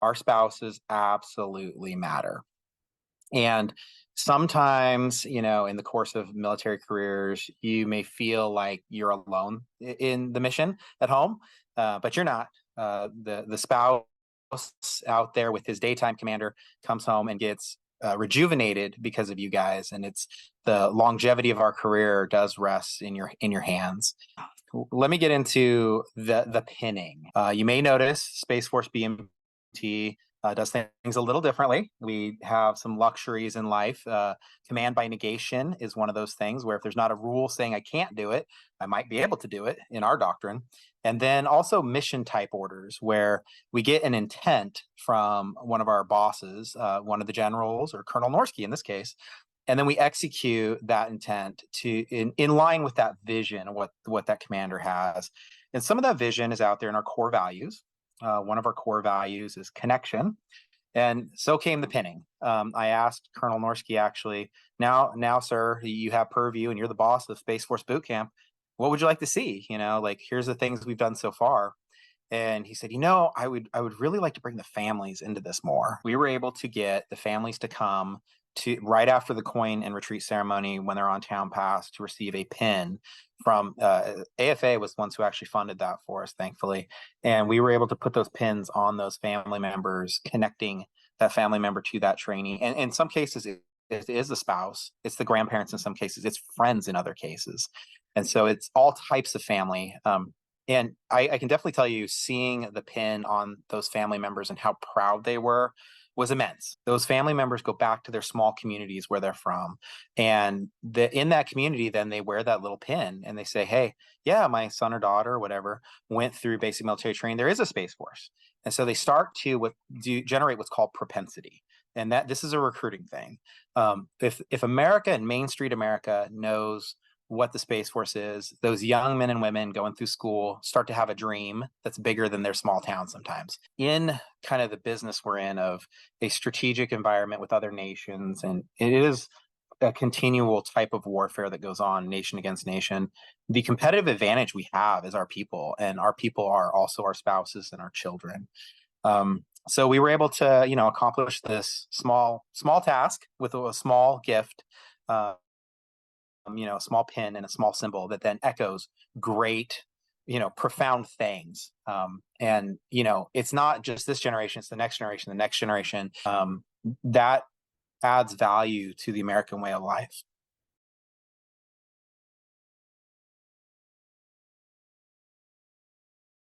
Our spouses absolutely matter. And sometimes, in the course of military careers, you may feel like you're alone in the mission at home, but you're not. The spouse out there with his daytime commander comes home and gets rejuvenated because of you guys, and it's the longevity of our career does rest in your hands. Let me get into the pinning. You may notice Space Force BMT does things a little differently. We have some luxuries in life. Command by negation is one of those things where if there's not a rule saying I can't do it, I might be able to do it in our doctrine. And then also mission type orders where we get an intent from one of our bosses, one of the generals or Colonel Norsky in this case, and then we execute that intent in line with that vision of what that commander has. And some of that vision is out there in our core values. One of our core values is connection, and so came the pinning. I asked Colonel Norsky actually, now, sir, you have purview and you're the boss of Space Force Boot Camp. What would you like to see? Like here's the things we've done so far. And he said, I would really like to bring the families into this more. We were able to get the families to come to right after the coin and retreat ceremony when they're on town pass to receive a pin from AFA was the ones who actually funded that for us, thankfully. And we were able to put those pins on those family members, connecting that family member to that trainee. And in some cases, it is the spouse, it's the grandparents in some cases, it's friends in other cases. And so it's all types of family. And I can definitely tell you, seeing the pin on those family members and how proud they were was immense. Those family members go back to their small communities where they're from. And in that community, then they wear that little pin and they say, hey, yeah, my son or daughter or whatever went through basic military training. There is a Space Force. And so they start to generate what's called propensity. And that this is a recruiting thing. If America and Main Street America knows what the Space Force is, those young men and women going through school start to have a dream that's bigger than their small town sometimes. In kind of the business we're in of a strategic environment with other nations, and it is a continual type of warfare that goes on nation against nation. The competitive advantage we have is our people, and our people are also our spouses and our children. So we were able to, accomplish this small task with a small gift. A small pin and a small symbol that then echoes great, profound things. And, it's not just this generation, it's the next generation, the next generation. That adds value to the American way of life.